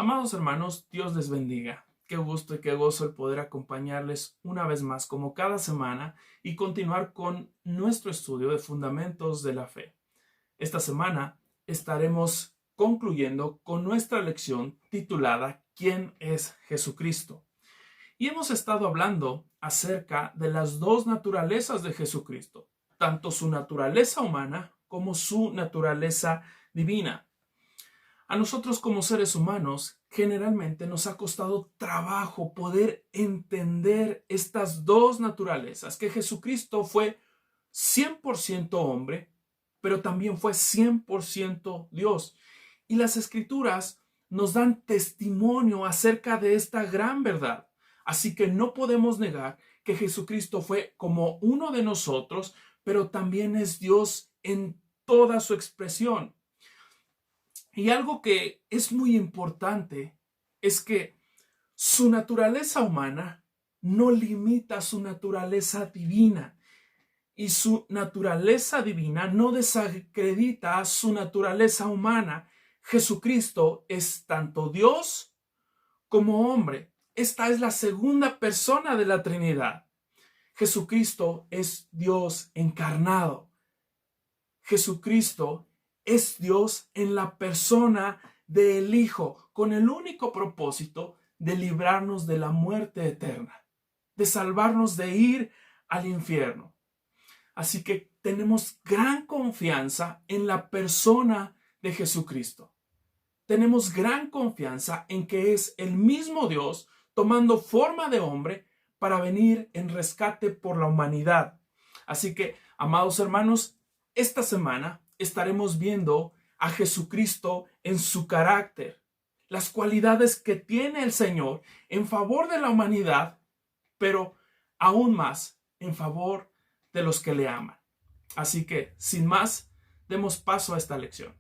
Amados hermanos, Dios les bendiga. Qué gusto y qué gozo el poder acompañarles una vez más como cada semana y continuar con nuestro estudio de fundamentos de la fe. Esta semana estaremos concluyendo con nuestra lección titulada ¿Quién es Jesucristo? Y hemos estado hablando acerca de las dos naturalezas de Jesucristo, tanto su naturaleza humana como su naturaleza divina. A nosotros como seres humanos generalmente nos ha costado trabajo poder entender estas dos naturalezas, que Jesucristo fue 100% hombre, pero también fue 100% Dios. Y las Escrituras nos dan testimonio acerca de esta gran verdad. Así que no podemos negar que Jesucristo fue como uno de nosotros, pero también es Dios en toda su expresión. Y algo que es muy importante es que su naturaleza humana no limita su naturaleza divina y su naturaleza divina no desacredita su naturaleza humana. Jesucristo es tanto Dios como hombre. Esta es la segunda persona de la Trinidad. Jesucristo es Dios encarnado. Jesucristo es Dios en la persona del Hijo, con el único propósito de librarnos de la muerte eterna, de salvarnos de ir al infierno. Así que tenemos gran confianza en la persona de Jesucristo. Tenemos gran confianza en que es el mismo Dios tomando forma de hombre para venir en rescate por la humanidad. Así que, amados hermanos, esta semana estaremos viendo a Jesucristo en su carácter, las cualidades que tiene el Señor en favor de la humanidad, pero aún más en favor de los que le aman. Así que, sin más, demos paso a esta lección.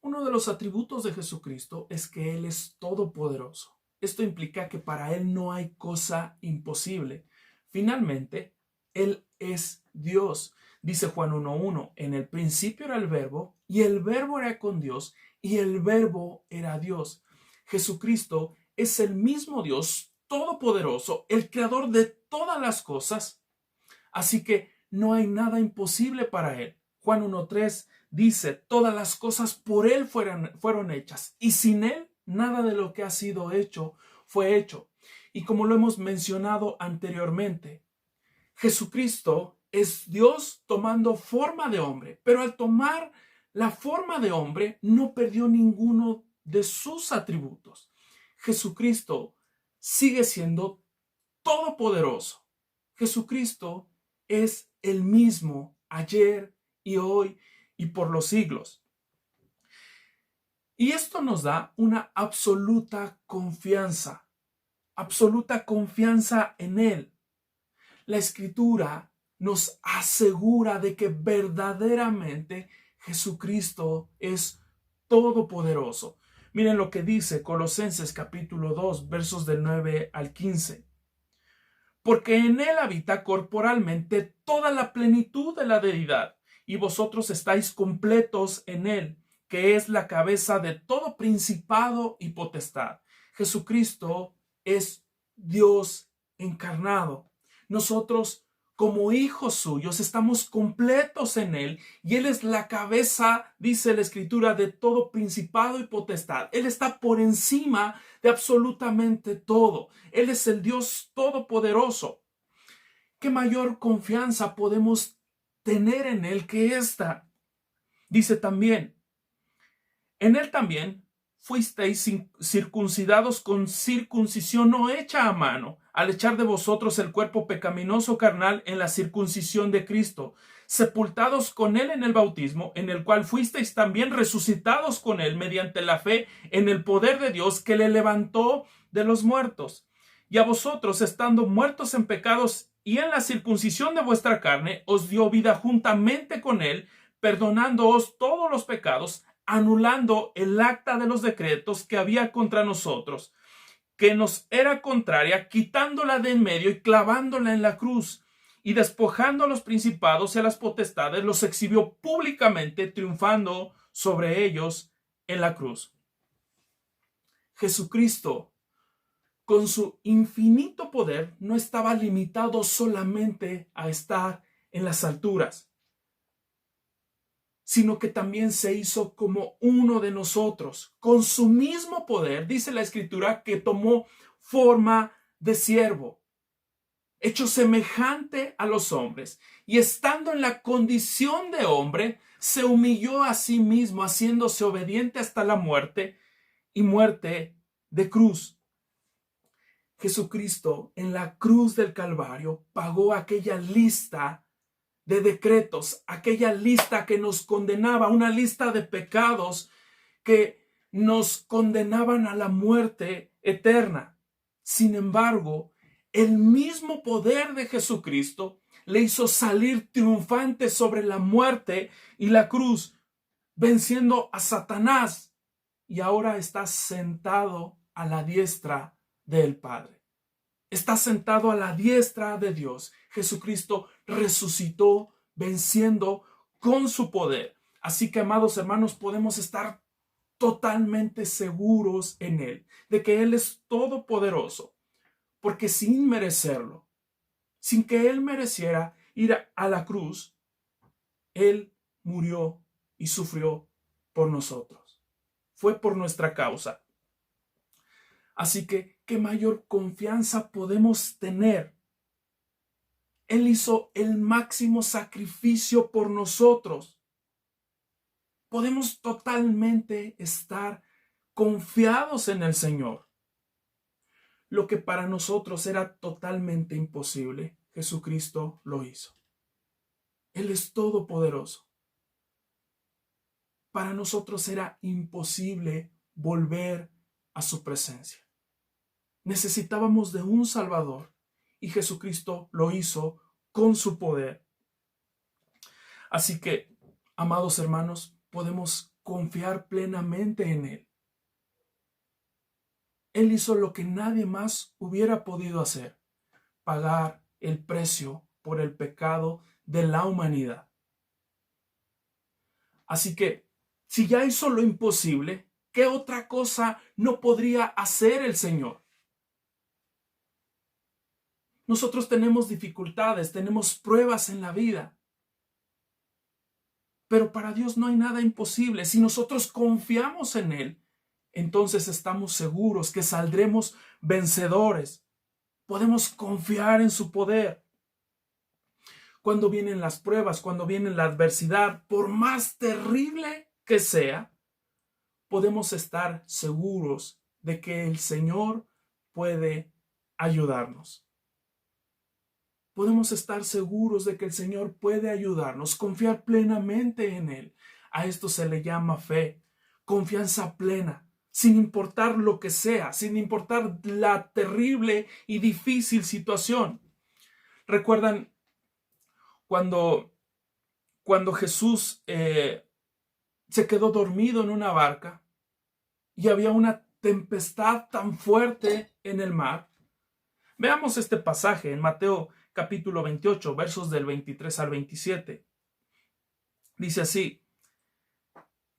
Uno de los atributos de Jesucristo es que Él es todopoderoso. Esto implica que para Él no hay cosa imposible. Finalmente, Él es Dios. Dice Juan 1:1, en el principio era el Verbo, y el Verbo era con Dios, y el Verbo era Dios. Jesucristo es el mismo Dios todopoderoso, el creador de todas las cosas. Así que no hay nada imposible para Él. Juan 1:3 dice, todas las cosas por Él fueron hechas, y sin Él nada de lo que ha sido hecho fue hecho. Y como lo hemos mencionado anteriormente, Jesucristo es Dios tomando forma de hombre, pero al tomar la forma de hombre no perdió ninguno de sus atributos. Jesucristo sigue siendo todopoderoso. Jesucristo es el mismo ayer y hoy y por los siglos. Y esto nos da una absoluta confianza en Él. La Escritura nos asegura de que verdaderamente Jesucristo es todopoderoso. Miren lo que dice Colosenses capítulo 2, versos del 9 al 15. Porque en Él habita corporalmente toda la plenitud de la deidad, y vosotros estáis completos en Él, que es la cabeza de todo principado y potestad. Jesucristo es Dios encarnado. Nosotros, como hijos suyos, estamos completos en Él, y Él es la cabeza, dice la Escritura, de todo principado y potestad. Él está por encima de absolutamente todo. Él es el Dios todopoderoso. ¿Qué mayor confianza podemos tener en Él que esta? Dice también, en Él también fuisteis circuncidados con circuncisión no hecha a mano, al echar de vosotros el cuerpo pecaminoso carnal en la circuncisión de Cristo, sepultados con él en el bautismo, en el cual fuisteis también resucitados con él mediante la fe en el poder de Dios que le levantó de los muertos. Y a vosotros, estando muertos en pecados y en la circuncisión de vuestra carne, os dio vida juntamente con él, perdonándoos todos los pecados, anulando el acta de los decretos que había contra nosotros, que nos era contraria, quitándola de en medio y clavándola en la cruz. Y despojando a los principados y a las potestades, los exhibió públicamente, triunfando sobre ellos en la cruz. Jesucristo, con su infinito poder, no estaba limitado solamente a estar en las alturas, sino que también se hizo como uno de nosotros. Con su mismo poder, dice la Escritura, que tomó forma de siervo, hecho semejante a los hombres, y estando en la condición de hombre, se humilló a sí mismo, haciéndose obediente hasta la muerte y muerte de cruz. Jesucristo en la cruz del Calvario pagó aquella lista de decretos, aquella lista que nos condenaba, una lista de pecados que nos condenaban a la muerte eterna. Sin embargo, el mismo poder de Jesucristo le hizo salir triunfante sobre la muerte y la cruz, venciendo a Satanás, y ahora está sentado a la diestra del Padre. Está sentado a la diestra de Dios. Jesucristo resucitó venciendo con su poder. Así que, amados hermanos, podemos estar totalmente seguros en Él, de que Él es todopoderoso, porque sin merecerlo, sin que Él mereciera ir a la cruz, Él murió y sufrió por nosotros. Fue por nuestra causa. Así que, ¿qué mayor confianza podemos tener? Él hizo el máximo sacrificio por nosotros. Podemos totalmente estar confiados en el Señor. Lo que para nosotros era totalmente imposible, Jesucristo lo hizo. Él es todopoderoso. Para nosotros era imposible volver a su presencia. Necesitábamos de un Salvador y Jesucristo lo hizo con su poder. Así que, amados hermanos, podemos confiar plenamente en Él. Él hizo lo que nadie más hubiera podido hacer: pagar el precio por el pecado de la humanidad. Así que, si ya hizo lo imposible, ¿qué otra cosa no podría hacer el Señor? Nosotros tenemos dificultades, tenemos pruebas en la vida, pero para Dios no hay nada imposible. Si nosotros confiamos en Él, entonces estamos seguros que saldremos vencedores. Podemos confiar en su poder. Cuando vienen las pruebas, cuando viene la adversidad, por más terrible que sea, podemos estar seguros de que el Señor puede ayudarnos. Podemos estar seguros de que el Señor puede ayudarnos, confiar plenamente en Él. A esto se le llama fe, confianza plena, sin importar lo que sea, sin importar la terrible y difícil situación. ¿Recuerdan cuando Jesús se quedó dormido en una barca y había una tempestad tan fuerte en el mar? Veamos este pasaje en Mateo capítulo 28, versos del 23 al 27. Dice así: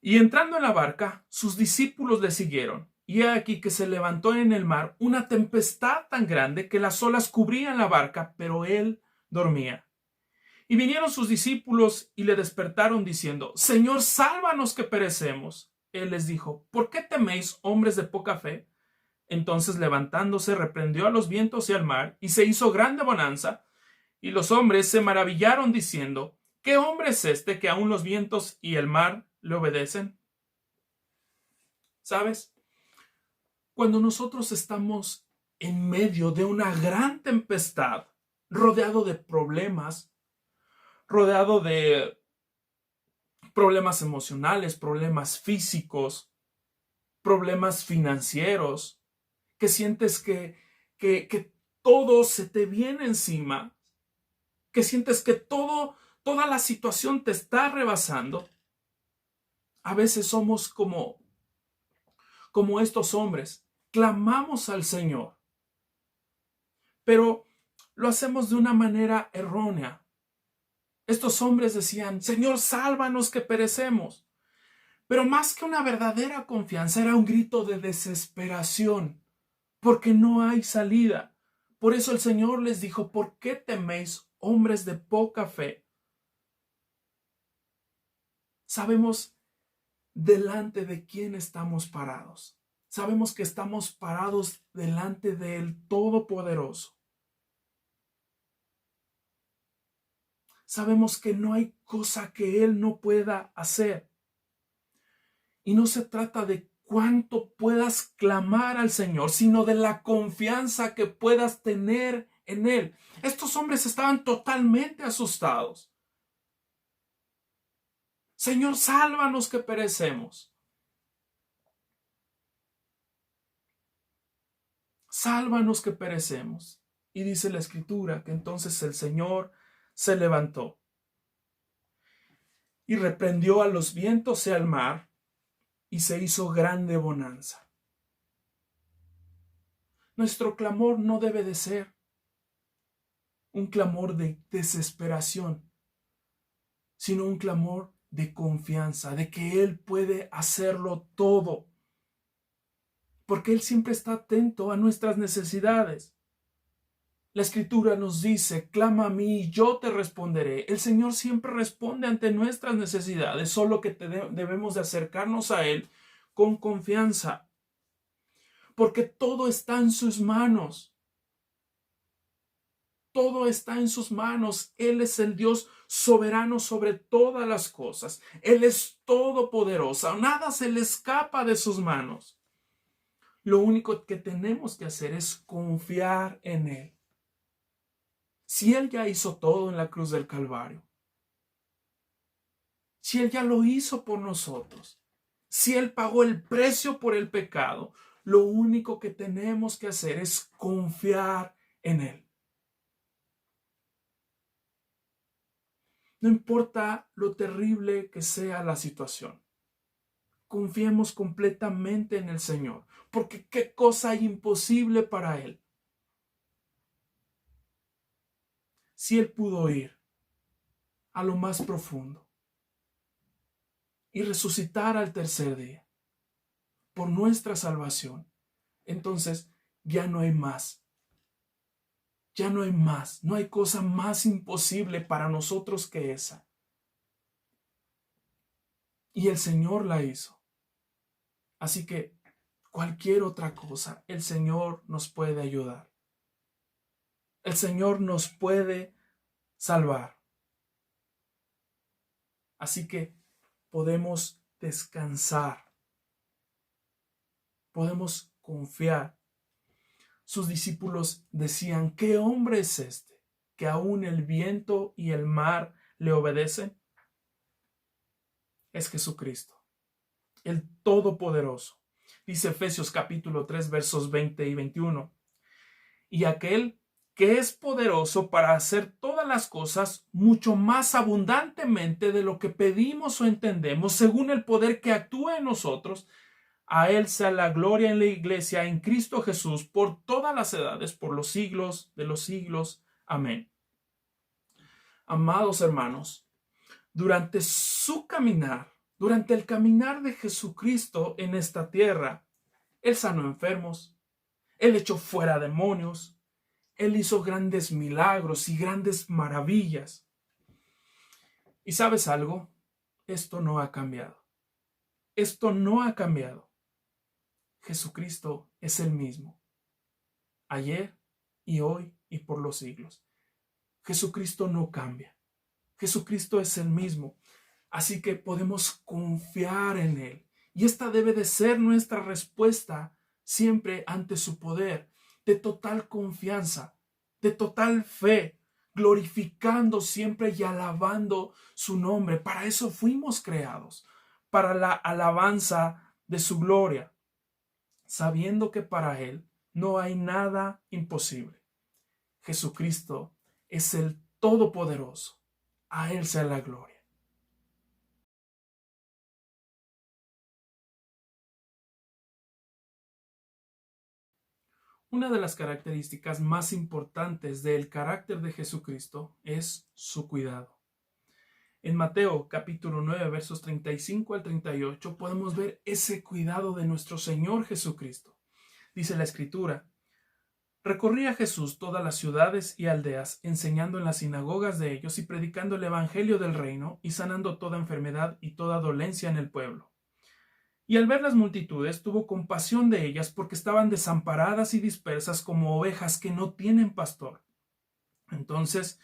y entrando en la barca, sus discípulos le siguieron. Y he aquí que se levantó en el mar una tempestad tan grande que las olas cubrían la barca, pero él dormía. Y vinieron sus discípulos y le despertaron diciendo: Señor, sálvanos que perecemos. Él les dijo: ¿por qué teméis, hombres de poca fe? Entonces, levantándose, reprendió a los vientos y al mar, y se hizo grande bonanza. Y los hombres se maravillaron diciendo: ¿qué hombre es este que aun los vientos y el mar le obedecen? ¿Sabes? Cuando nosotros estamos en medio de una gran tempestad, rodeado de problemas, rodeado de problemas emocionales, problemas físicos, problemas financieros, que sientes que todo se te viene encima, que sientes que toda la situación te está rebasando. A veces somos como estos hombres, clamamos al Señor, pero lo hacemos de una manera errónea. Estos hombres decían: Señor, sálvanos que perecemos. Pero más que una verdadera confianza, era un grito de desesperación, porque no hay salida. Por eso el Señor les dijo: ¿por qué teméis, hombres de poca fe? Sabemos delante de quién estamos parados. Sabemos que estamos parados delante del Todopoderoso. Sabemos que no hay cosa que Él no pueda hacer. Y no se trata de cuánto puedas clamar al Señor, sino de la confianza que puedas tener en Él. Estos hombres estaban totalmente asustados. Señor, sálvanos que perecemos. Sálvanos que perecemos. Y dice la Escritura que entonces el Señor se levantó y reprendió a los vientos y al mar, y se hizo grande bonanza. Nuestro clamor no debe de ser un clamor de desesperación, sino un clamor de confianza, de que Él puede hacerlo todo, porque Él siempre está atento a nuestras necesidades. La Escritura nos dice: clama a mí y yo te responderé. El Señor siempre responde ante nuestras necesidades, solo que debemos de acercarnos a Él con confianza, porque todo está en sus manos. Todo está en sus manos. Él es el Dios soberano sobre todas las cosas. Él es todopoderoso. Nada se le escapa de sus manos. Lo único que tenemos que hacer es confiar en Él. Si Él ya hizo todo en la cruz del Calvario, si Él ya lo hizo por nosotros, si Él pagó el precio por el pecado, lo único que tenemos que hacer es confiar en Él. No importa lo terrible que sea la situación, confiemos completamente en el Señor, porque qué cosa hay imposible para Él. Si Él pudo ir a lo más profundo y resucitar al tercer día por nuestra salvación, entonces ya no hay más. Ya no hay más. No hay cosa más imposible para nosotros que esa. Y el Señor la hizo. Así que cualquier otra cosa, el Señor nos puede ayudar. El Señor nos puede salvar. Así que podemos descansar. Podemos confiar. Sus discípulos decían: ¿qué hombre es este, que aún el viento y el mar le obedecen? Es Jesucristo, el Todopoderoso. Dice Efesios capítulo 3, versos 20 y 21. Y aquel que es poderoso para hacer todas las cosas mucho más abundantemente de lo que pedimos o entendemos, según el poder que actúa en nosotros, a Él sea la gloria en la Iglesia, en Cristo Jesús, por todas las edades, por los siglos de los siglos. Amén. Amados hermanos, durante el caminar de Jesucristo en esta tierra, Él sanó enfermos, Él echó fuera demonios, Él hizo grandes milagros y grandes maravillas. ¿Y sabes algo? Esto no ha cambiado. Esto no ha cambiado. Jesucristo es el mismo, ayer y hoy y por los siglos. Jesucristo no cambia. Jesucristo es el mismo. Así que podemos confiar en Él. Y esta debe de ser nuestra respuesta siempre ante su poder, de total confianza, de total fe, glorificando siempre y alabando su nombre. Para eso fuimos creados, para la alabanza de su gloria, sabiendo que para Él no hay nada imposible. Jesucristo es el Todopoderoso. A Él sea la gloria. Una de las características más importantes del carácter de Jesucristo es su cuidado. En Mateo capítulo 9 versos 35 al 38 podemos ver ese cuidado de nuestro Señor Jesucristo. Dice la Escritura: recorría Jesús todas las ciudades y aldeas, enseñando en las sinagogas de ellos y predicando el evangelio del reino y sanando toda enfermedad y toda dolencia en el pueblo. Y al ver las multitudes, tuvo compasión de ellas porque estaban desamparadas y dispersas como ovejas que no tienen pastor. Entonces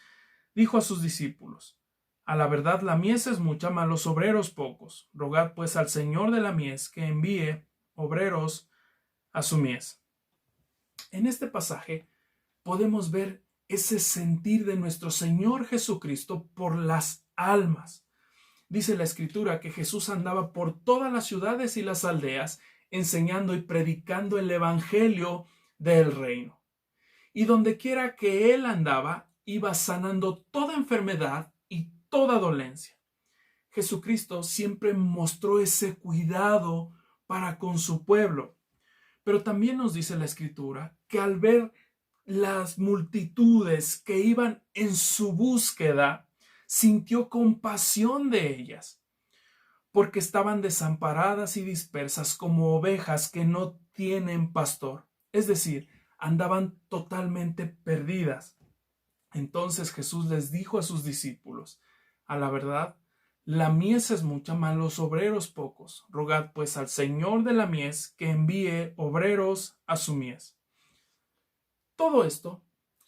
dijo a sus discípulos: a la verdad la mies es mucha, mas los obreros pocos. Rogad pues al Señor de la mies que envíe obreros a su mies. En este pasaje podemos ver ese sentir de nuestro Señor Jesucristo por las almas. Dice la Escritura que Jesús andaba por todas las ciudades y las aldeas, enseñando y predicando el evangelio del reino. Y donde quiera que Él andaba, iba sanando toda enfermedad y toda dolencia. Jesucristo siempre mostró ese cuidado para con su pueblo. Pero también nos dice la Escritura que al ver las multitudes que iban en su búsqueda, sintió compasión de ellas, porque estaban desamparadas y dispersas como ovejas que no tienen pastor. Es decir, andaban totalmente perdidas. Entonces Jesús les dijo a sus discípulos: a la verdad, la mies es mucha, mas los obreros pocos. Rogad pues al Señor de la mies que envíe obreros a su mies. Todo esto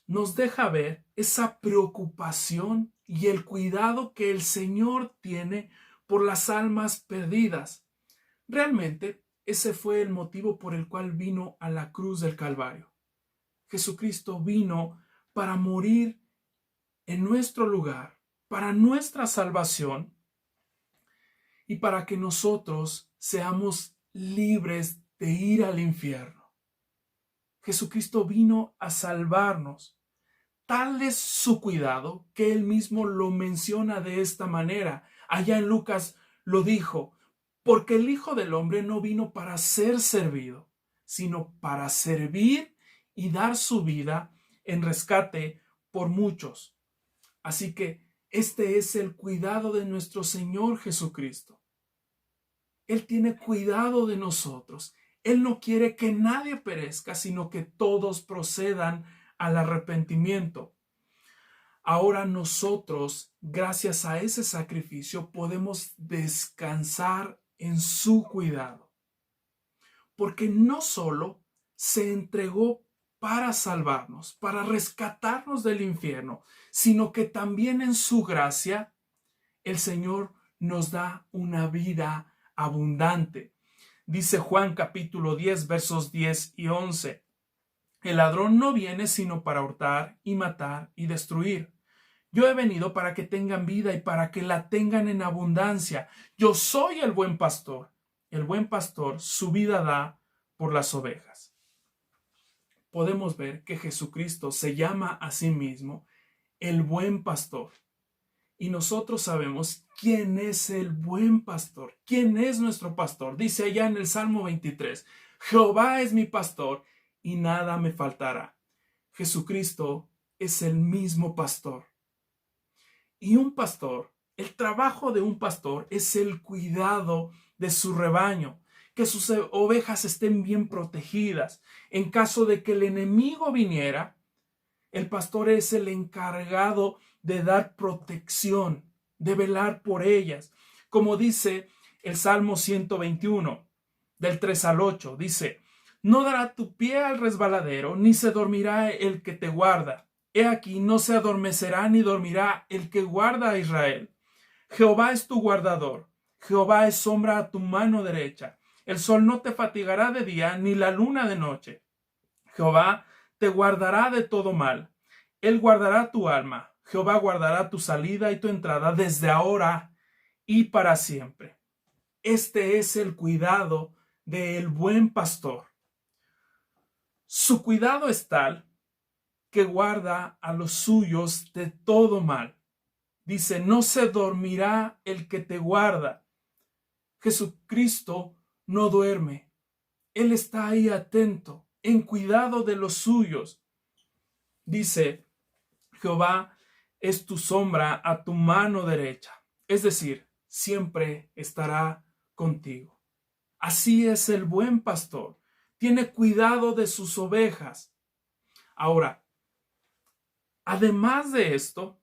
nos deja ver esa preocupación y el cuidado que el Señor tiene por las almas perdidas. Realmente, ese fue el motivo por el cual vino a la cruz del Calvario. Jesucristo vino para morir en nuestro lugar, para nuestra salvación y para que nosotros seamos libres de ir al infierno. Jesucristo vino a salvarnos. Tal es su cuidado que él mismo lo menciona de esta manera. Allá en Lucas lo dijo: porque el Hijo del Hombre no vino para ser servido, sino para servir y dar su vida en rescate por muchos. Así que este es el cuidado de nuestro Señor Jesucristo. Él tiene cuidado de nosotros. Él no quiere que nadie perezca, sino que todos procedan al arrepentimiento. Ahora nosotros, gracias a ese sacrificio, podemos descansar en su cuidado. Porque no solo se entregó para salvarnos, para rescatarnos del infierno, sino que también en su gracia el Señor nos da una vida abundante. Dice Juan capítulo 10, versos 10 y 11. El ladrón no viene sino para hurtar y matar y destruir. Yo he venido para que tengan vida y para que la tengan en abundancia. Yo soy el buen pastor. El buen pastor su vida da por las ovejas. Podemos ver que Jesucristo se llama a sí mismo el buen pastor. Y nosotros sabemos quién es el buen pastor, quién es nuestro pastor. Dice allá en el Salmo 23, Jehová es mi pastor y nada me faltará. Jesucristo es el mismo pastor. Y un pastor, el trabajo de un pastor es el cuidado de su rebaño, que sus ovejas estén bien protegidas. En caso de que el enemigo viniera, el pastor es el encargado de dar protección, de velar por ellas. Como dice el Salmo 121, del 3 al 8, dice: no dará tu pie al resbaladero, ni se dormirá el que te guarda. He aquí, no se adormecerá ni dormirá el que guarda a Israel. Jehová es tu guardador, Jehová es sombra a tu mano derecha. El sol no te fatigará de día, ni la luna de noche. Jehová te guardará de todo mal. Él guardará tu alma. Jehová guardará tu salida y tu entrada desde ahora y para siempre. Este es el cuidado del buen pastor. Su cuidado es tal que guarda a los suyos de todo mal. Dice, no se dormirá el que te guarda. Jesucristo no duerme. Él está ahí atento, en cuidado de los suyos. Dice, Jehová es tu sombra a tu mano derecha. Es decir, siempre estará contigo. Así es el buen pastor. Tiene cuidado de sus ovejas. Ahora, además de esto,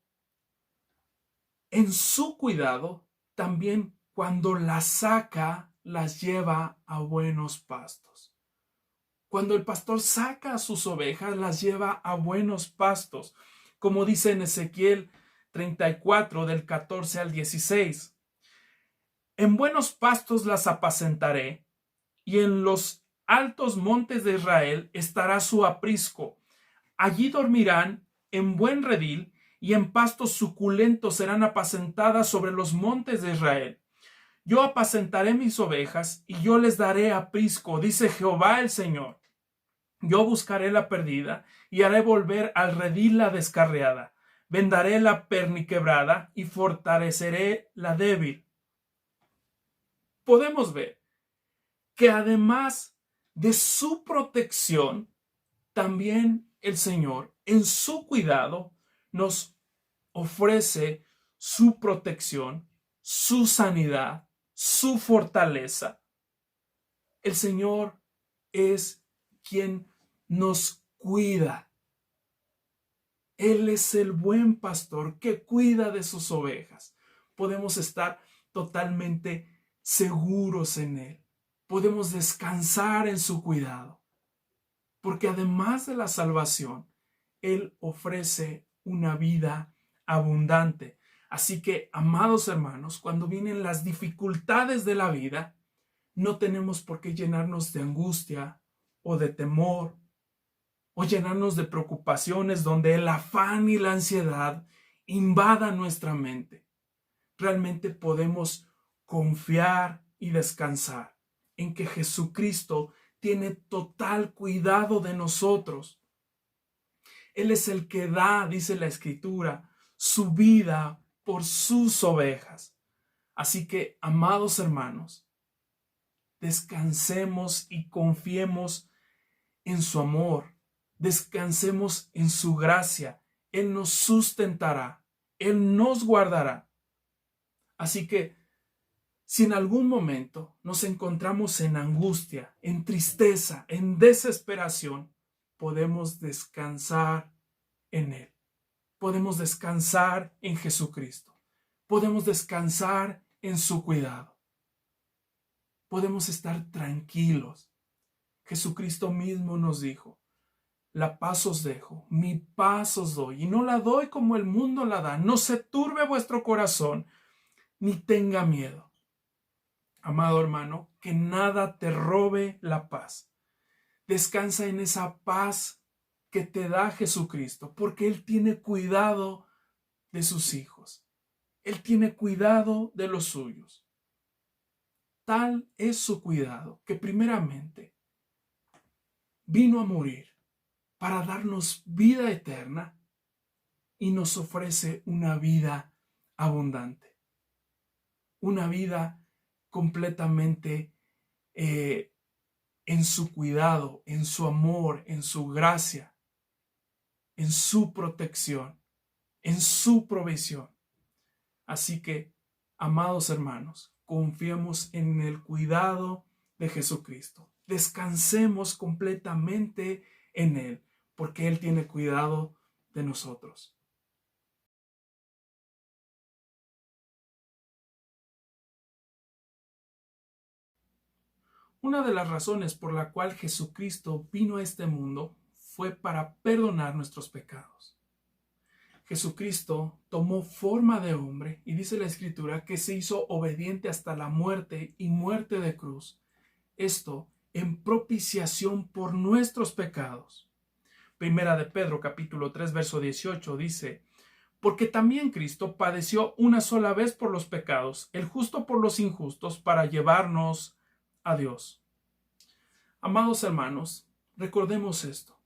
en su cuidado, también cuando las saca, las lleva a buenos pastos. Cuando el pastor saca a sus ovejas, las lleva a buenos pastos, como dice en Ezequiel 34, del 14 al 16. En buenos pastos las apacentaré, y en los altos montes de Israel estará su aprisco. Allí dormirán en buen redil, y en pastos suculentos serán apacentadas sobre los montes de Israel. Yo apacentaré mis ovejas, y yo les daré aprisco, dice Jehová el Señor. Yo buscaré la perdida, y haré volver al redil la descarriada. Vendaré la perniquebrada, y fortaleceré la débil. Podemos ver que además de su protección, también el Señor, en su cuidado, nos ofrece su protección, su sanidad, su fortaleza. El Señor es quien nos cuida. Él es el buen pastor que cuida de sus ovejas. Podemos estar totalmente seguros en Él. Podemos descansar en su cuidado. Porque además de la salvación, Él ofrece una vida abundante. Así que, amados hermanos, cuando vienen las dificultades de la vida, no tenemos por qué llenarnos de angustia o de temor o llenarnos de preocupaciones donde el afán y la ansiedad invadan nuestra mente. Realmente podemos confiar y descansar en que Jesucristo tiene total cuidado de nosotros. Él es el que da, dice la Escritura, su vida por sus ovejas. Así que, amados hermanos, descansemos y confiemos en su amor. Descansemos en su gracia. Él nos sustentará. Él nos guardará. Así que, si en algún momento nos encontramos en angustia, en tristeza, en desesperación, podemos descansar en Él. Podemos descansar en Jesucristo. Podemos descansar en su cuidado. Podemos estar tranquilos. Jesucristo mismo nos dijo, la paz os dejo, mi paz os doy, y no la doy como el mundo la da. No se turbe vuestro corazón, ni tenga miedo. Amado hermano, que nada te robe la paz. Descansa en esa paz que te da Jesucristo, porque Él tiene cuidado de sus hijos. Él tiene cuidado de los suyos. Tal es su cuidado que primeramente vino a morir para darnos vida eterna y nos ofrece una vida abundante. Una vida completamente en su cuidado, en su amor, en su gracia, en su protección, en su provisión. Así que, amados hermanos, confiemos en el cuidado de Jesucristo. Descansemos completamente en Él, porque Él tiene cuidado de nosotros. Una de las razones por la cual Jesucristo vino a este mundo fue para perdonar nuestros pecados. Jesucristo tomó forma de hombre y dice la Escritura que se hizo obediente hasta la muerte y muerte de cruz. Esto en propiciación por nuestros pecados. Primera de Pedro capítulo 3 verso 18 dice, porque también Cristo padeció una sola vez por los pecados, el justo por los injustos, para llevarnos a Dios. Amados hermanos, recordemos esto.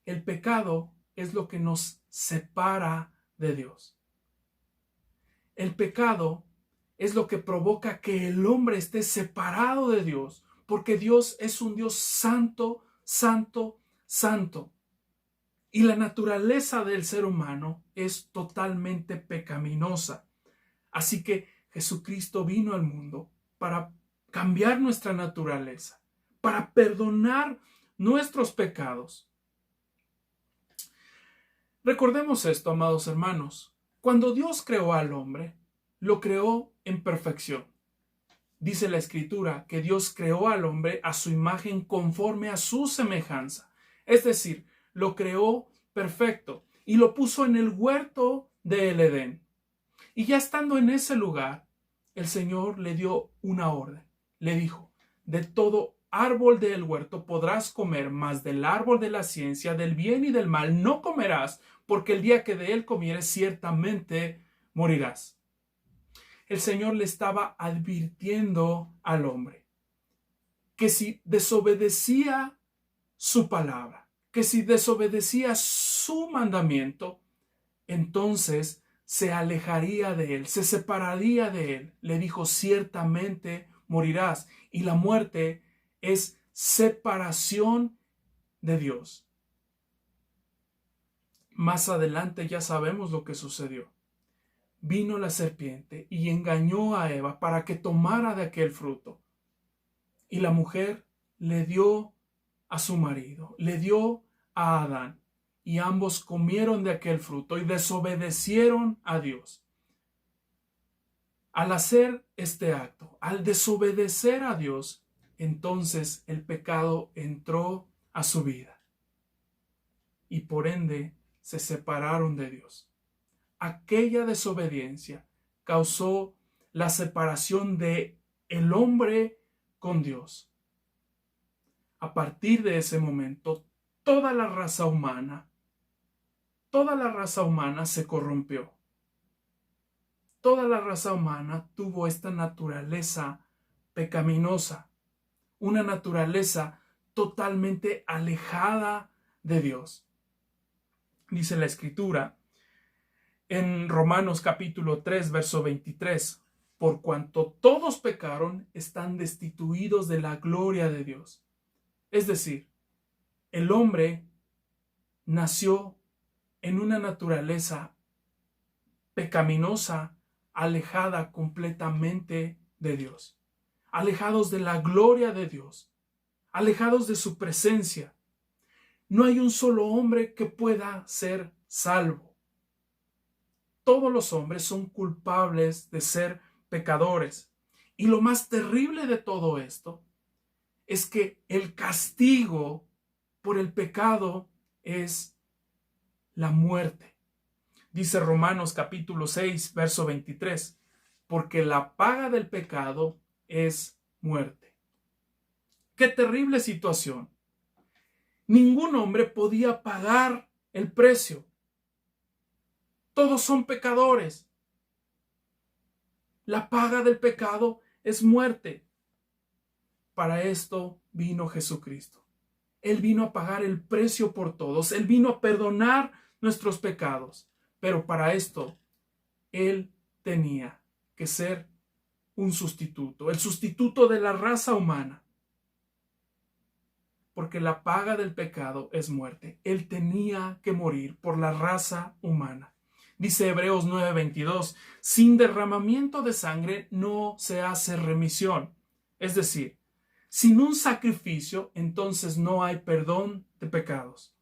El pecado es lo que nos separa de Dios. El pecado es lo que provoca que el hombre esté separado de Dios, porque Dios es un Dios santo, santo, santo. Y la naturaleza del ser humano es totalmente pecaminosa. Así que Jesucristo vino al mundo para cambiar nuestra naturaleza, para perdonar nuestros pecados. Recordemos esto, amados hermanos. Cuando Dios creó al hombre, lo creó en perfección. Dice la Escritura que Dios creó al hombre a su imagen conforme a su semejanza. Es decir, lo creó perfecto y lo puso en el huerto del Edén. Y ya estando en ese lugar, el Señor le dio una orden. Le dijo, de todo árbol del huerto podrás comer, mas del árbol de la ciencia, del bien y del mal no comerás, porque el día que de él comieres ciertamente morirás. El Señor le estaba advirtiendo al hombre que si desobedecía su palabra, que si desobedecía su mandamiento, entonces se alejaría de él, se separaría de él. Le dijo, ciertamente morirás. Y la muerte es separación de Dios. Más adelante ya sabemos lo que sucedió. Vino la serpiente y engañó a Eva para que tomara de aquel fruto. Y la mujer le dio a su marido, le dio a Adán. Y ambos comieron de aquel fruto y desobedecieron a Dios. Al hacer este acto, al desobedecer a Dios, entonces el pecado entró a su vida. Y por ende se separaron de Dios. Aquella desobediencia causó la separación de el hombre con Dios. A partir de ese momento, toda la raza humana se corrompió. Toda la raza humana tuvo esta naturaleza pecaminosa, una naturaleza totalmente alejada de Dios. Dice la Escritura en Romanos capítulo 3, verso 23, por cuanto todos pecaron, están destituidos de la gloria de Dios. Es decir, el hombre nació en una naturaleza pecaminosa, alejada completamente de Dios, alejados de la gloria de Dios, alejados de su presencia. No hay un solo hombre que pueda ser salvo. Todos los hombres son culpables de ser pecadores. Y lo más terrible de todo esto es que el castigo por el pecado es la muerte. Dice Romanos capítulo 6, verso 23, porque la paga del pecado es muerte. ¡Qué terrible situación! Ningún hombre podía pagar el precio. Todos son pecadores. La paga del pecado es muerte. Para esto vino Jesucristo. Él vino a pagar el precio por todos. Él vino a perdonar nuestros pecados. Pero para esto, Él tenía que ser un sustituto, el sustituto de la raza humana. Porque la paga del pecado es muerte. Él tenía que morir por la raza humana. Dice Hebreos 9:22, sin derramamiento de sangre no se hace remisión. Es decir, sin un sacrificio, entonces no hay perdón de pecados.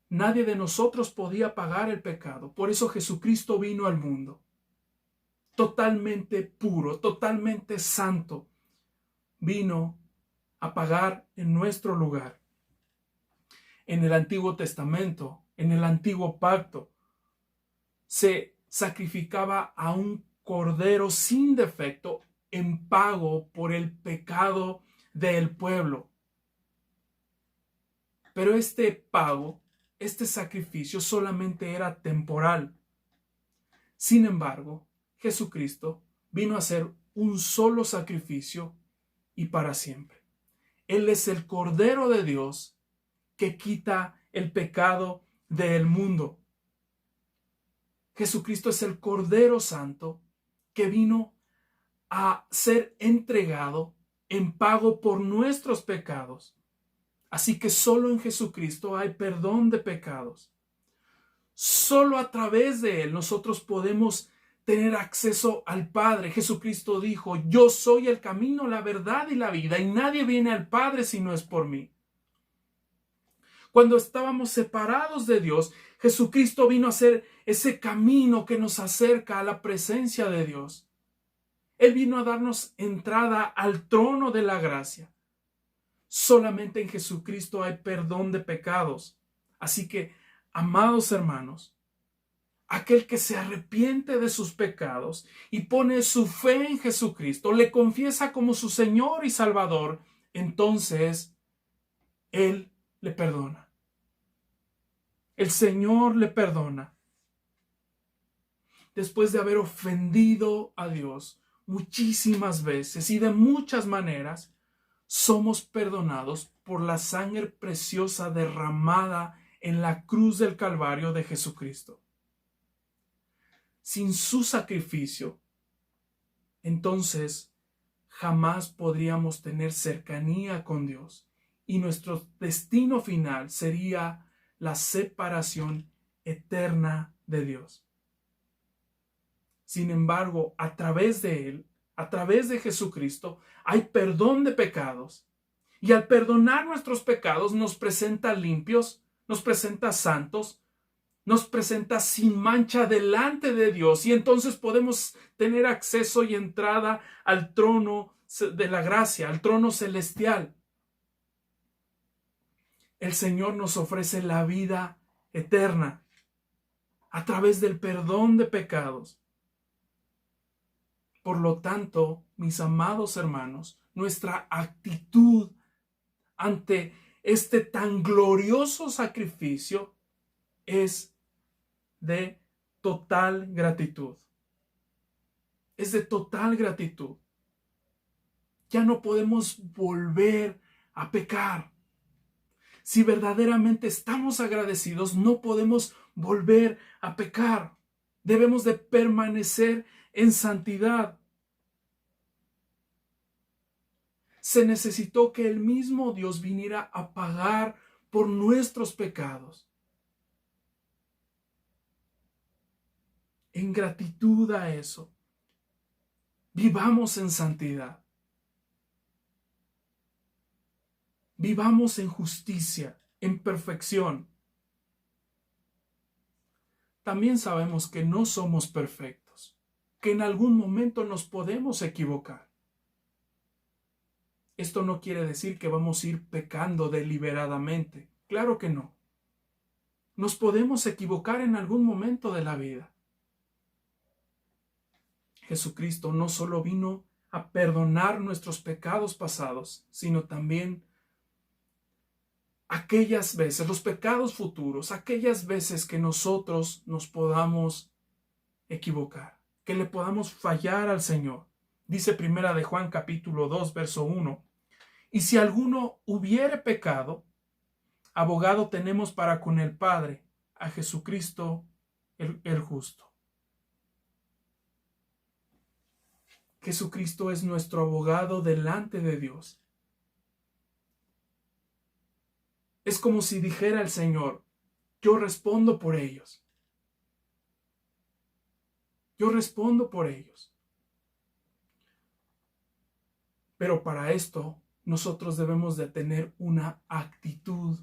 Nadie de nosotros podía pagar el pecado. Por eso Jesucristo vino al mundo. Totalmente puro, totalmente santo. Vino a pagar en nuestro lugar. En el Antiguo Testamento, en el Antiguo Pacto, se sacrificaba a un cordero sin defecto en pago por el pecado del pueblo. Pero este pago, este sacrificio solamente era temporal. Sin embargo, Jesucristo vino a ser un solo sacrificio y para siempre. Él es el Cordero de Dios que quita el pecado del mundo. Jesucristo es el Cordero Santo que vino a ser entregado en pago por nuestros pecados. Así que solo en Jesucristo hay perdón de pecados. Solo a través de Él nosotros podemos tener acceso al Padre. Jesucristo dijo: yo soy el camino, la verdad y la vida, y nadie viene al Padre si no es por mí. Cuando estábamos separados de Dios, Jesucristo vino a ser ese camino que nos acerca a la presencia de Dios. Él vino a darnos entrada al trono de la gracia. Solamente en Jesucristo hay perdón de pecados. Así que, amados hermanos, aquel que se arrepiente de sus pecados y pone su fe en Jesucristo, le confiesa como su Señor y Salvador, entonces Él le perdona. El Señor le perdona. Después de haber ofendido a Dios muchísimas veces y de muchas maneras, somos perdonados por la sangre preciosa derramada en la cruz del Calvario de Jesucristo. Sin su sacrificio, entonces jamás podríamos tener cercanía con Dios y nuestro destino final sería la separación eterna de Dios. Sin embargo, a través de Él, a través de Jesucristo, hay perdón de pecados. Y al perdonar nuestros pecados nos presenta limpios, nos presenta santos, nos presenta sin mancha delante de Dios. Y entonces podemos tener acceso y entrada al trono de la gracia, al trono celestial. El Señor nos ofrece la vida eterna a través del perdón de pecados. Por lo tanto, mis amados hermanos, nuestra actitud ante este tan glorioso sacrificio es de total gratitud. Es de total gratitud. Ya no podemos volver a pecar. Si verdaderamente estamos agradecidos, no podemos volver a pecar. Debemos de permanecer en santidad. Se necesitó que el mismo Dios viniera a pagar por nuestros pecados. En gratitud a eso, vivamos en santidad. Vivamos en justicia, en perfección. También sabemos que no somos perfectos, que en algún momento nos podemos equivocar. Esto no quiere decir que vamos a ir pecando deliberadamente. Claro que no. Nos podemos equivocar en algún momento de la vida. Jesucristo no solo vino a perdonar nuestros pecados pasados, sino también aquellas veces, los pecados futuros, aquellas veces que nosotros nos podamos equivocar, que le podamos fallar al Señor. Dice Primera de Juan capítulo 2, verso 1. Y si alguno hubiere pecado, abogado tenemos para con el Padre, a Jesucristo el justo. Jesucristo es nuestro abogado delante de Dios. Es como si dijera el Señor: yo respondo por ellos. Yo respondo por ellos. Pero para esto nosotros debemos de tener una actitud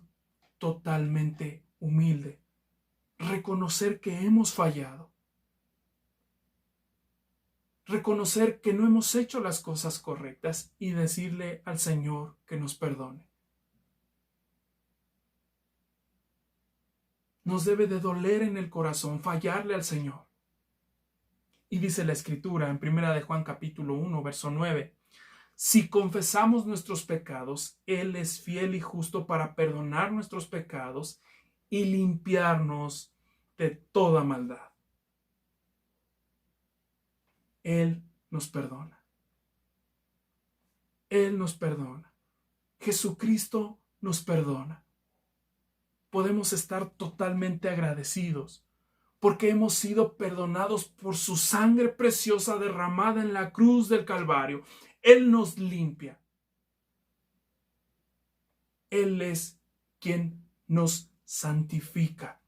totalmente humilde. Reconocer que hemos fallado. Reconocer que no hemos hecho las cosas correctas y decirle al Señor que nos perdone. Nos debe de doler en el corazón fallarle al Señor. Y dice la Escritura en 1 de Juan capítulo 1, verso 9. Si confesamos nuestros pecados, Él es fiel y justo para perdonar nuestros pecados y limpiarnos de toda maldad. Él nos perdona. Él nos perdona. Jesucristo nos perdona. Podemos estar totalmente agradecidos porque hemos sido perdonados por su sangre preciosa derramada en la cruz del Calvario. Él nos limpia. Él es quien nos santifica.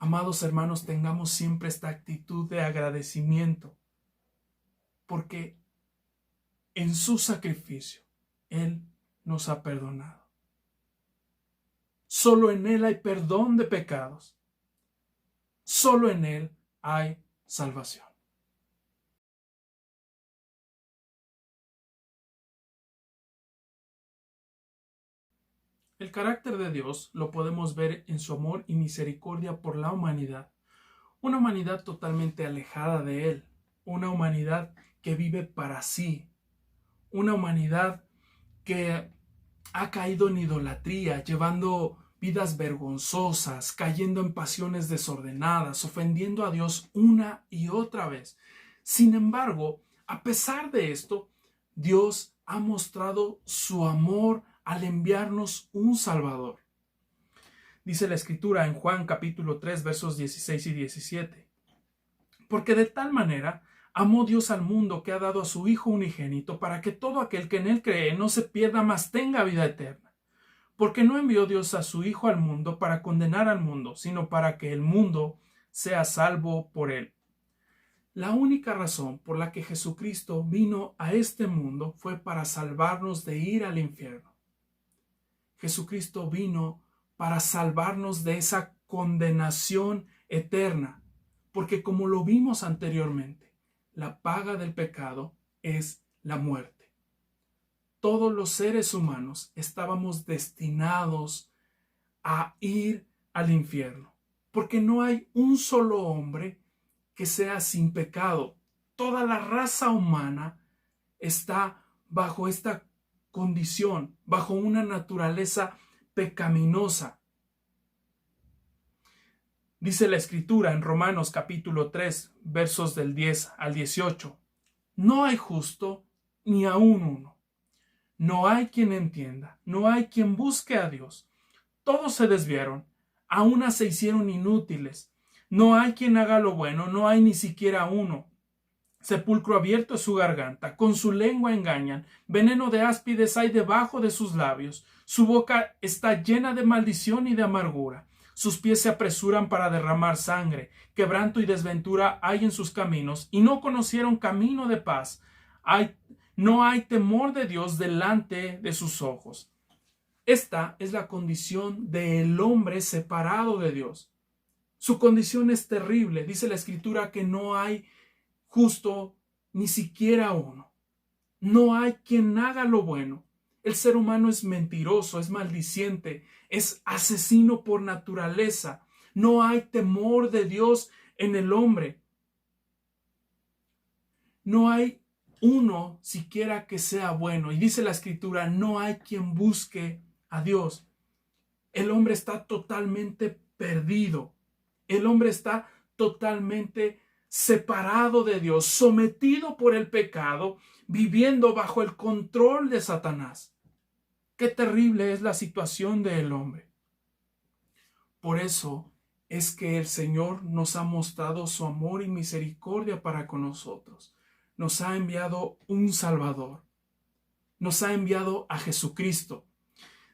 Amados hermanos, tengamos siempre esta actitud de agradecimiento, porque en su sacrificio Él nos ha perdonado. Solo en Él hay perdón de pecados. Solo en Él hay salvación. El carácter de Dios lo podemos ver en su amor y misericordia por la humanidad. Una humanidad totalmente alejada de Él. Una humanidad que vive para sí. Una humanidad que ha caído en idolatría, llevando vidas vergonzosas, cayendo en pasiones desordenadas, ofendiendo a Dios una y otra vez. Sin embargo, a pesar de esto, Dios ha mostrado su amor al enviarnos un Salvador. Dice la Escritura en Juan capítulo 3, versos 16 y 17. Porque de tal manera amó Dios al mundo que ha dado a su Hijo unigénito para que todo aquel que en Él cree no se pierda, mas tenga vida eterna. Porque no envió Dios a su Hijo al mundo para condenar al mundo, sino para que el mundo sea salvo por Él. La única razón por la que Jesucristo vino a este mundo fue para salvarnos de ir al infierno. Jesucristo vino para salvarnos de esa condenación eterna, porque como lo vimos anteriormente, la paga del pecado es la muerte. Todos los seres humanos estábamos destinados a ir al infierno, porque no hay un solo hombre que sea sin pecado. Toda la raza humana está bajo esta condición, bajo una naturaleza pecaminosa. Dice la Escritura en Romanos capítulo 3, versos del 10 al 18. No hay justo ni aún uno. No hay quien entienda, no hay quien busque a Dios. Todos se desviaron, a una se hicieron inútiles. No hay quien haga lo bueno, no hay ni siquiera uno. Sepulcro abierto es su garganta, con su lengua engañan, veneno de áspides hay debajo de sus labios, su boca está llena de maldición y de amargura, sus pies se apresuran para derramar sangre, quebranto y desventura hay en sus caminos, y no conocieron camino de paz. No hay temor de Dios delante de sus ojos. Esta es la condición del hombre separado de Dios. Su condición es terrible. Dice la Escritura que no hay justo ni siquiera uno. No hay quien haga lo bueno. El ser humano es mentiroso, es maldiciente, es asesino por naturaleza. No hay temor de Dios en el hombre. No hay uno siquiera que sea bueno. Y dice la Escritura, no hay quien busque a Dios. El hombre está totalmente perdido. El hombre está totalmente separado de Dios, sometido por el pecado, viviendo bajo el control de Satanás. Qué terrible es la situación del hombre. Por eso es que el Señor nos ha mostrado su amor y misericordia para con nosotros. Nos ha enviado un Salvador. Nos ha enviado a Jesucristo.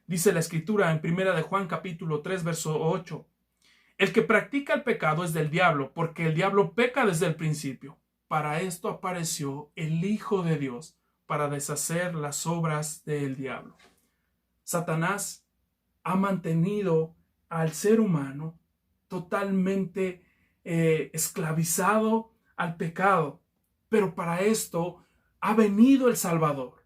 Dice la Escritura en 1 de Juan capítulo 3, verso 8. El que practica el pecado es del diablo, porque el diablo peca desde el principio. Para esto apareció el Hijo de Dios, para deshacer las obras del diablo. Satanás ha mantenido al ser humano totalmente esclavizado al pecado. Pero para esto ha venido el Salvador,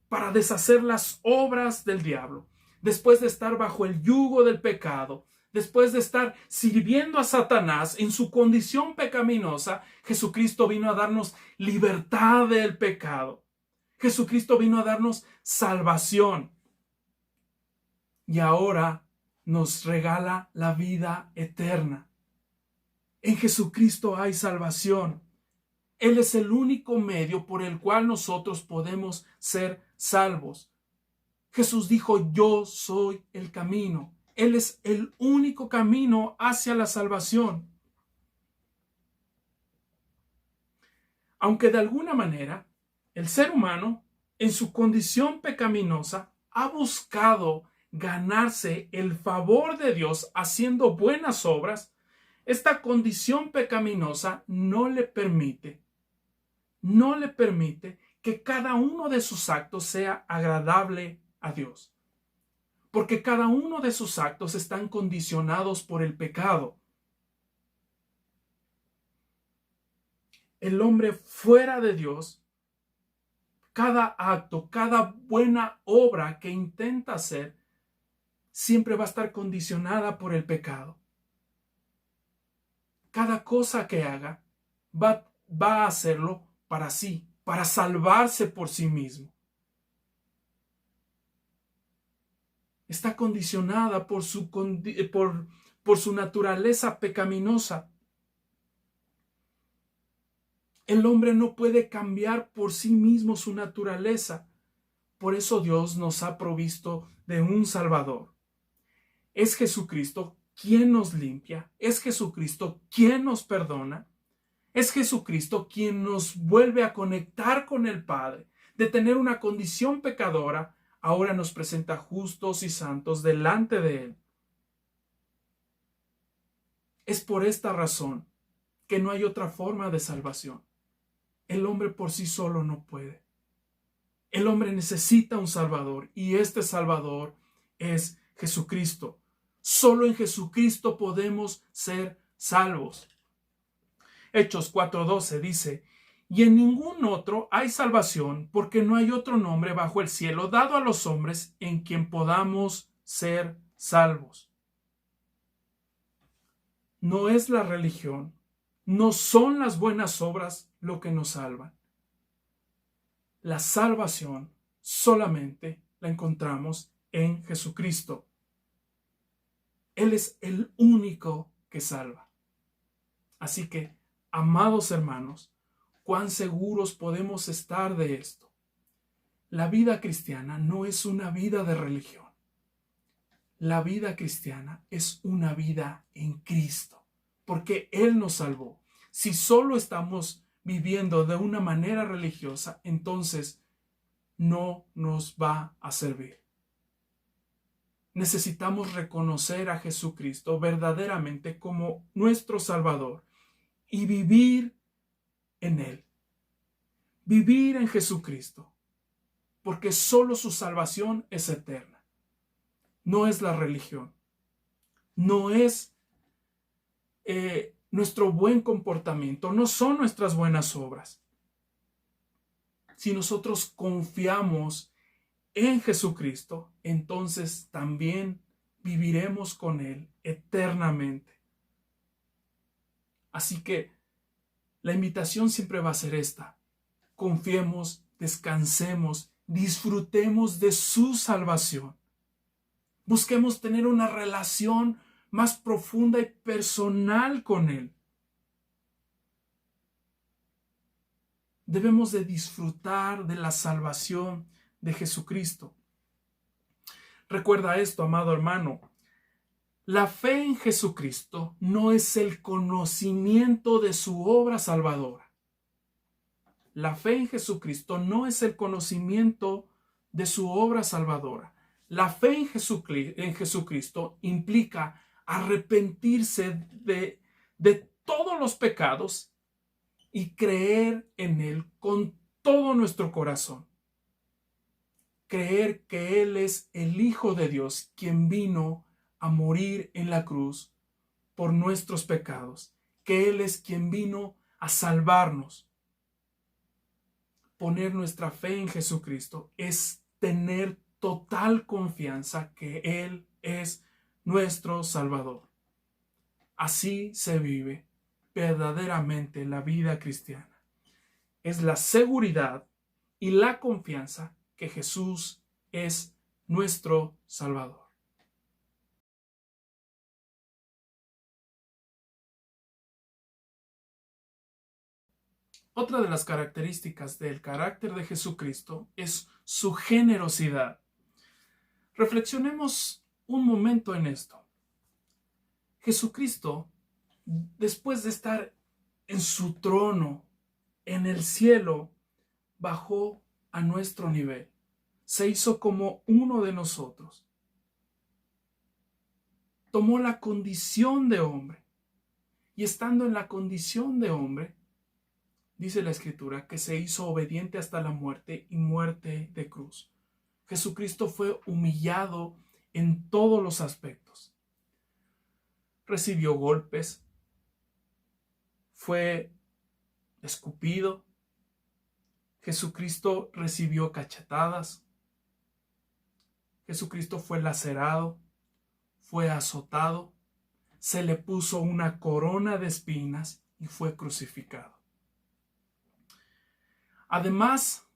para deshacer las obras del diablo. Después de estar bajo el yugo del pecado, después de estar sirviendo a Satanás en su condición pecaminosa, Jesucristo vino a darnos libertad del pecado. Jesucristo vino a darnos salvación. Y ahora nos regala la vida eterna. En Jesucristo hay salvación. Él es el único medio por el cual nosotros podemos ser salvos. Jesús dijo, yo soy el camino. Él es el único camino hacia la salvación. Aunque de alguna manera el ser humano, en su condición pecaminosa, ha buscado ganarse el favor de Dios haciendo buenas obras, esta condición pecaminosa no le permite que cada uno de sus actos sea agradable a Dios. Porque cada uno de sus actos están condicionados por el pecado. El hombre fuera de Dios, cada acto, cada buena obra que intenta hacer, siempre va a estar condicionada por el pecado. Cada cosa que haga va a hacerlo para sí, para salvarse por sí mismo. Está condicionada por su naturaleza pecaminosa. El hombre no puede cambiar por sí mismo su naturaleza. Por eso Dios nos ha provisto de un Salvador. Es Jesucristo quien nos limpia. Es Jesucristo quien nos perdona. Es Jesucristo quien nos vuelve a conectar con el Padre. De tener una condición pecadora, ahora nos presenta justos y santos delante de Él. Es por esta razón que no hay otra forma de salvación. El hombre por sí solo no puede. El hombre necesita un Salvador y este Salvador es Jesucristo. Solo en Jesucristo podemos ser salvos. Hechos 4:12 dice, y en ningún otro hay salvación, porque no hay otro nombre bajo el cielo dado a los hombres en quien podamos ser salvos. No es la religión, no son las buenas obras lo que nos salvan. La salvación solamente la encontramos en Jesucristo. Él es el único que salva. Así que, amados hermanos, cuán seguros podemos estar de esto. La vida cristiana no es una vida de religión. La vida cristiana es una vida en Cristo, porque Él nos salvó. Si solo estamos viviendo de una manera religiosa, entonces no nos va a servir. Necesitamos reconocer a Jesucristo verdaderamente como nuestro Salvador y vivir en Él. Vivir en Jesucristo, porque solo su salvación es eterna. No es la religión, no es nuestro buen comportamiento, no son nuestras buenas obras. Si nosotros confiamos en Jesucristo, entonces también viviremos con Él eternamente. Así que la invitación siempre va a ser esta. Confiemos, descansemos, disfrutemos de su salvación. Busquemos tener una relación más profunda y personal con Él. Debemos de disfrutar de la salvación de Jesucristo. Recuerda esto, amado hermano. La fe en Jesucristo no es el conocimiento de su obra salvadora. La fe en Jesucristo no es el conocimiento de su obra salvadora. La fe en Jesucristo implica arrepentirse de todos los pecados y creer en Él con todo nuestro corazón. Creer que Él es el Hijo de Dios, quien vino a morir en la cruz por nuestros pecados, que Él es quien vino a salvarnos. Poner nuestra fe en Jesucristo es tener total confianza que Él es nuestro Salvador. Así se vive verdaderamente la vida cristiana. Es la seguridad y la confianza que Jesús es nuestro Salvador. Otra de las características del carácter de Jesucristo es su generosidad. Reflexionemos un momento en esto. Jesucristo, después de estar en su trono, en el cielo, bajó a nuestro nivel. Se hizo como uno de nosotros. Tomó la condición de hombre. Y estando en la condición de hombre, dice la Escritura que se hizo obediente hasta la muerte y muerte de cruz. Jesucristo fue humillado en todos los aspectos. Recibió golpes, fue escupido. Jesucristo recibió cachetadas. Jesucristo fue lacerado, fue azotado, se le puso una corona de espinas y fue crucificado. Además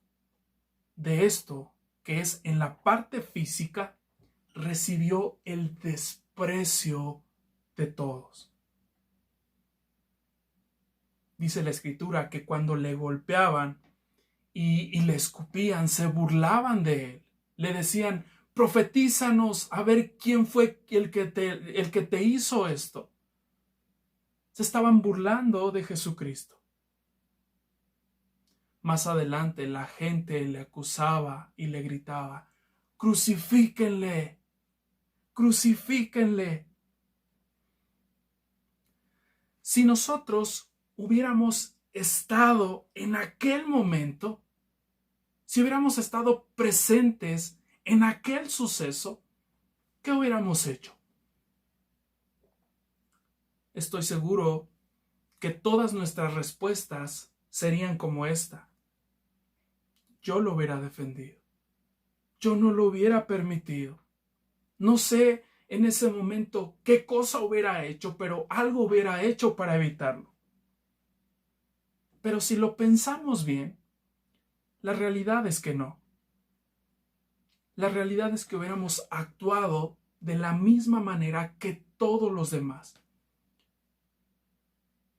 de esto, que es en la parte física, recibió el desprecio de todos. Dice la Escritura que cuando le golpeaban y le escupían, se burlaban de él. Le decían: profetízanos a ver quién fue el que te hizo esto. Se estaban burlando de Jesucristo. Más adelante la gente le acusaba y le gritaba: crucifíquenle, crucifíquenle. Si nosotros hubiéramos estado en aquel momento, si hubiéramos estado presentes en aquel suceso, ¿qué hubiéramos hecho? Estoy seguro que todas nuestras respuestas serían como esta: yo lo hubiera defendido, yo no lo hubiera permitido. No sé en ese momento qué cosa hubiera hecho, pero algo hubiera hecho para evitarlo. Pero si lo pensamos bien, la realidad es que no. La realidad es que hubiéramos actuado de la misma manera que todos los demás.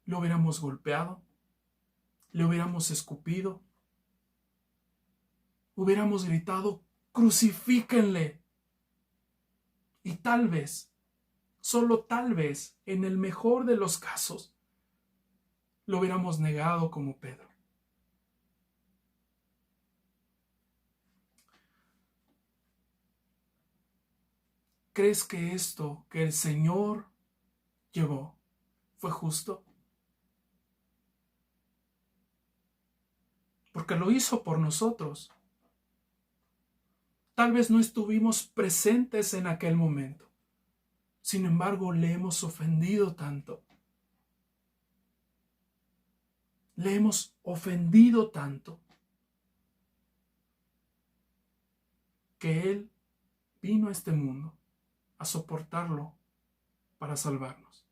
Lo hubiéramos golpeado, le hubiéramos escupido, hubiéramos gritado: crucifíquenle. Y tal vez, solo tal vez, en el mejor de los casos, lo hubiéramos negado como Pedro. ¿Crees que esto que el Señor llevó fue justo? Porque lo hizo por nosotros. Tal vez no estuvimos presentes en aquel momento. Sin embargo, le hemos ofendido tanto. Le hemos ofendido tanto que Él vino a este mundo a soportarlo para salvarnos.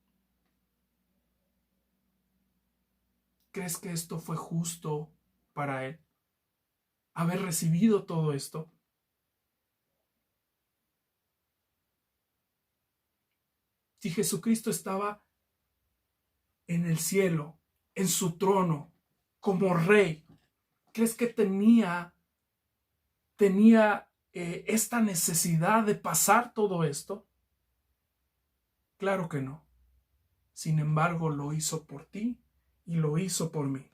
¿Crees que esto fue justo para Él? ¿Haber recibido todo esto? Si Jesucristo estaba en el cielo, en su trono, como rey, ¿crees que tenía esta necesidad de pasar todo esto? Claro que no. Sin embargo, lo hizo por ti y lo hizo por mí.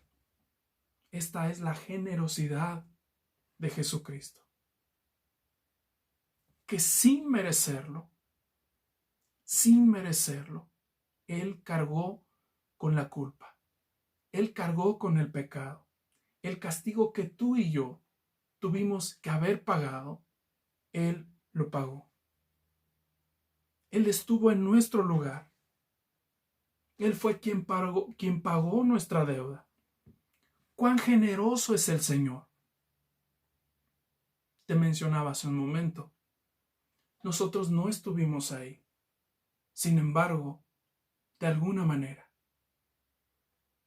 Esta es la generosidad de Jesucristo, que sin merecerlo, Él cargó con la culpa. Él cargó con el pecado. El castigo que tú y yo tuvimos que haber pagado, Él lo pagó. Él estuvo en nuestro lugar. Él fue quien pagó nuestra deuda. ¡Cuán generoso es el Señor! Te mencionaba hace un momento. Nosotros no estuvimos ahí. Sin embargo, de alguna manera,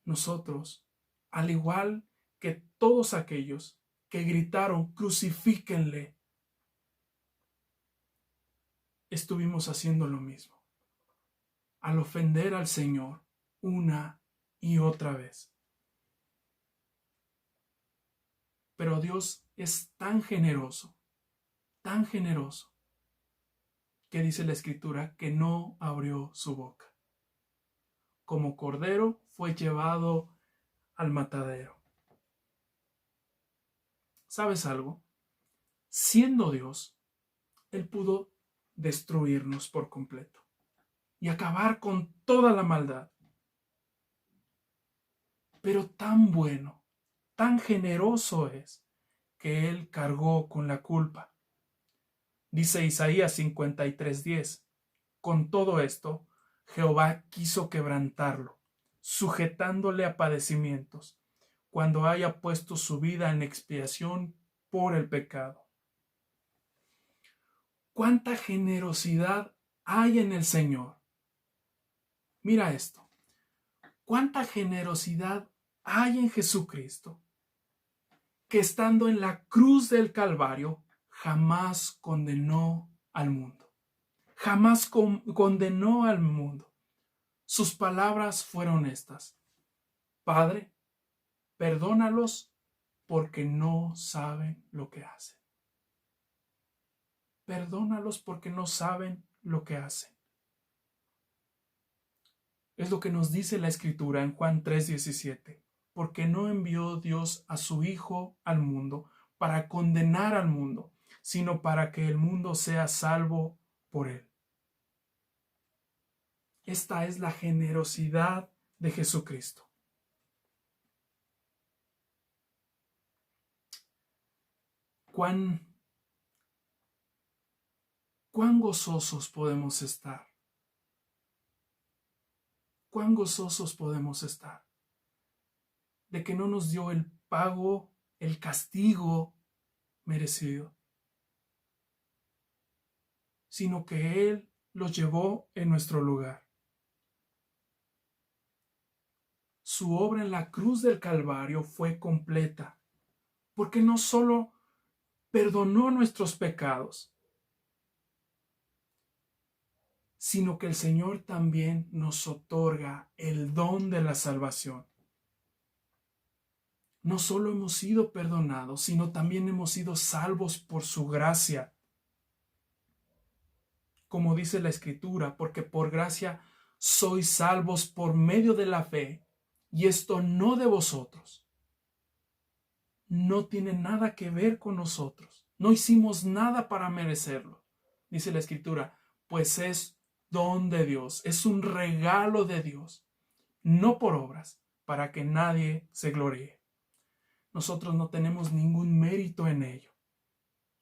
nosotros, al igual que todos aquellos que gritaron crucifíquenle, estuvimos haciendo lo mismo, al ofender al Señor una y otra vez. Pero Dios es tan generoso, que dice la Escritura que no abrió su boca. Como cordero fue llevado al matadero. ¿Sabes algo? Siendo Dios, Él pudo destruirnos por completo y acabar con toda la maldad. Pero tan bueno, tan generoso es que Él cargó con la culpa. Dice Isaías 53:10, con todo esto, Jehová quiso quebrantarlo, sujetándole a padecimientos, cuando haya puesto su vida en expiación por el pecado. ¿Cuánta generosidad hay en el Señor? Mira esto. ¿Cuánta generosidad hay en Jesucristo? Que estando en la cruz del Calvario, jamás condenó al mundo. Jamás condenó al mundo. Sus palabras fueron estas: Padre, perdónalos porque no saben lo que hacen. Perdónalos porque no saben lo que hacen. Es lo que nos dice la Escritura en Juan 3:17. Porque no envió Dios a su Hijo al mundo para condenar al mundo, sino para que el mundo sea salvo por él. Esta es la generosidad de Jesucristo. ¿Cuán gozosos podemos estar? ¿Cuán gozosos podemos estar de que no nos dio el pago, el castigo merecido, sino que Él lo llevó en nuestro lugar? Su obra en la cruz del Calvario fue completa, porque no solo perdonó nuestros pecados, sino que el Señor también nos otorga el don de la salvación. No solo hemos sido perdonados, sino también hemos sido salvos por su gracia. Como dice la Escritura, porque por gracia sois salvos por medio de la fe, y esto no de vosotros. No tiene nada que ver con nosotros. No hicimos nada para merecerlo. Dice la Escritura, pues es don de Dios, es un regalo de Dios, no por obras, para que nadie se gloríe. Nosotros no tenemos ningún mérito en ello.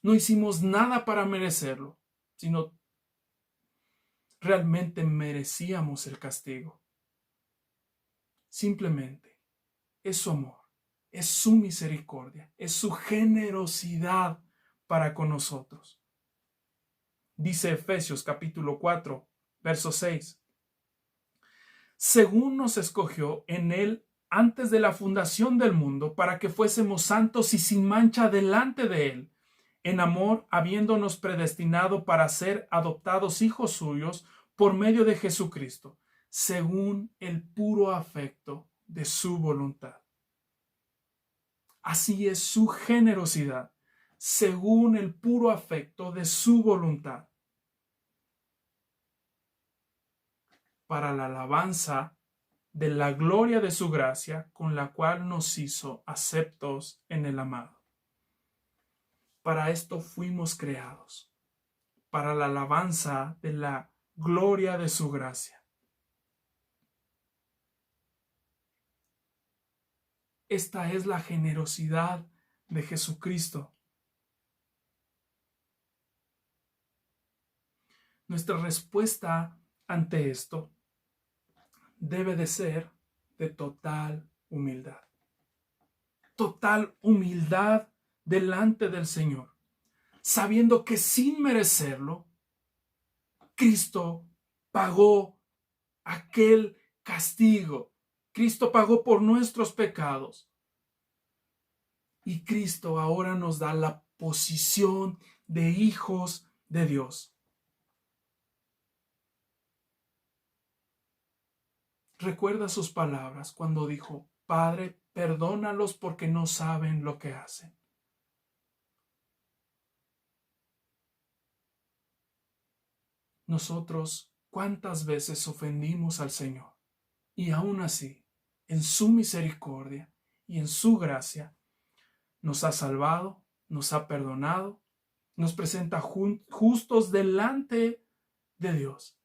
No hicimos nada para merecerlo, sino realmente merecíamos el castigo. Simplemente es su amor, es su misericordia, es su generosidad para con nosotros. Dice Efesios capítulo 4, verso 6. Según nos escogió en él antes de la fundación del mundo, para que fuésemos santos y sin mancha delante de él, en amor, habiéndonos predestinado para ser adoptados hijos suyos por medio de Jesucristo, según el puro afecto de su voluntad. Así es su generosidad, según el puro afecto de su voluntad, para la alabanza de la gloria de su gracia, con la cual nos hizo aceptos en el amado. Para esto fuimos creados, para la alabanza de la gloria de su gracia. Esta es la generosidad de Jesucristo. Nuestra respuesta ante esto debe de ser de total humildad. Total humildad delante del Señor, sabiendo que sin merecerlo, Cristo pagó aquel castigo. Cristo pagó por nuestros pecados. Y Cristo ahora nos da la posición de hijos de Dios. Recuerda sus palabras cuando dijo, Padre, perdónalos porque no saben lo que hacen. nosotros cuántas veces ofendimos al Señor. Y aún así, en su misericordia y en su gracia, nos ha salvado, nos ha perdonado, nos presenta justos delante de Dios.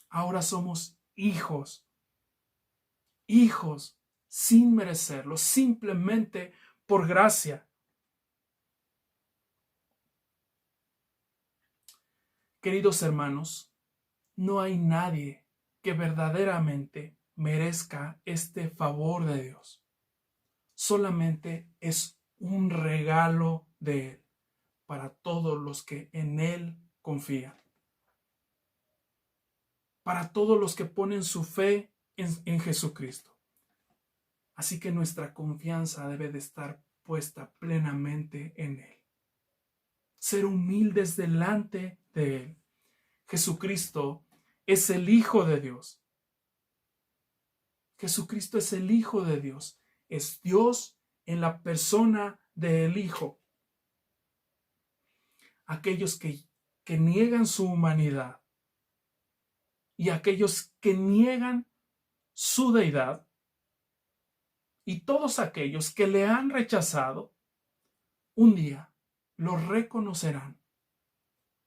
Ahora somos hijos sin merecerlo, simplemente por gracia. Queridos hermanos, no hay nadie que verdaderamente merezca este favor de Dios. Solamente es un regalo de Él para todos los que en Él confían. Para todos los que ponen su fe en Jesucristo. Así que nuestra confianza debe de estar puesta plenamente en Él. Ser humildes delante de Él. Jesucristo es el Hijo de Dios. Jesucristo es el Hijo de Dios. Es Dios en la persona del Hijo. Aquellos que niegan su humanidad y aquellos que niegan su deidad y todos aquellos que le han rechazado, un día lo reconocerán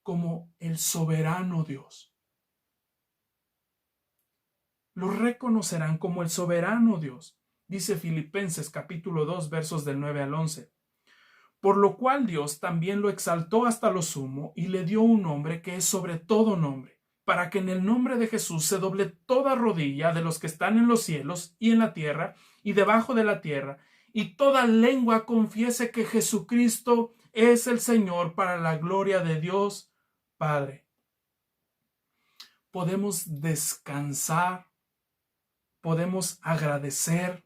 como el soberano Dios. Lo reconocerán como el soberano Dios. Dice Filipenses capítulo 2 versos del 9 al 11. Por lo cual Dios también lo exaltó hasta lo sumo y le dio un nombre que es sobre todo nombre, para que en el nombre de Jesús se doble toda rodilla de los que están en los cielos y en la tierra y debajo de la tierra, y toda lengua confiese que Jesucristo es el Señor, para la gloria de Dios Padre. Podemos descansar, podemos agradecer,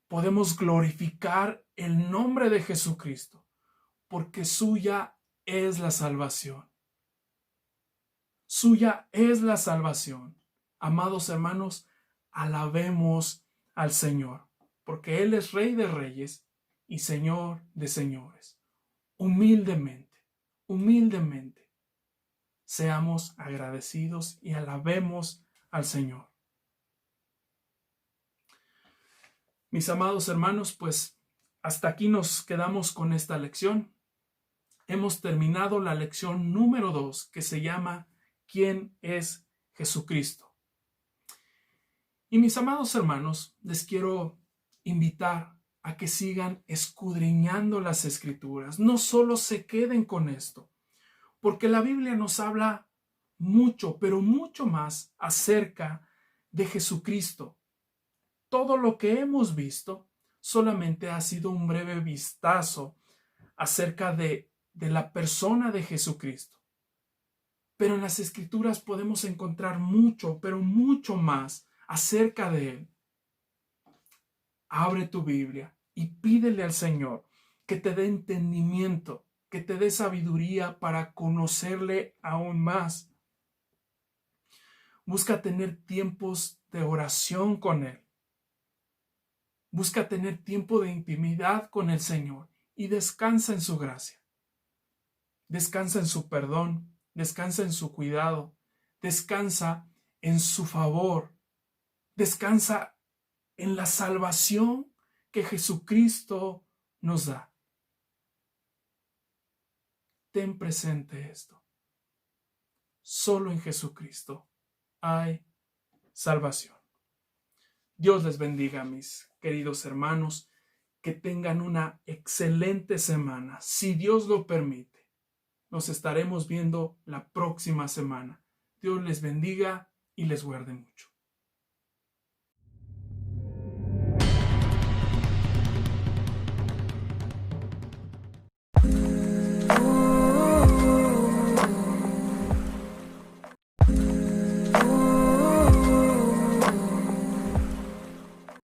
podemos glorificar el nombre de Jesucristo, porque suya es la salvación. Suya es la salvación. Amados hermanos, alabemos al Señor, porque Él es Rey de Reyes y Señor de Señores. Humildemente, seamos agradecidos y alabemos al Señor. Mis amados hermanos, pues hasta aquí nos quedamos con esta lección. Hemos terminado la lección número 2, que se llama ¿Quién es Jesucristo? Y mis amados hermanos, les quiero invitar a que sigan escudriñando las Escrituras. No solo se queden con esto, porque la Biblia nos habla mucho, pero mucho más acerca de Jesucristo. Todo lo que hemos visto solamente ha sido un breve vistazo acerca de la persona de Jesucristo. Pero en las Escrituras podemos encontrar mucho, pero mucho más acerca de Él. Abre tu Biblia y pídele al Señor que te dé entendimiento, que te dé sabiduría para conocerle aún más. Busca tener tiempos de oración con Él. Busca tener tiempo de intimidad con el Señor y descansa en su gracia. Descansa en su perdón, descansa en su cuidado, descansa en su favor, descansa en la salvación que Jesucristo nos da. Ten presente esto. Solo en Jesucristo hay salvación. Dios les bendiga, mis queridos hermanos, que tengan una excelente semana. Si Dios lo permite, nos estaremos viendo la próxima semana. Dios les bendiga y les guarde mucho.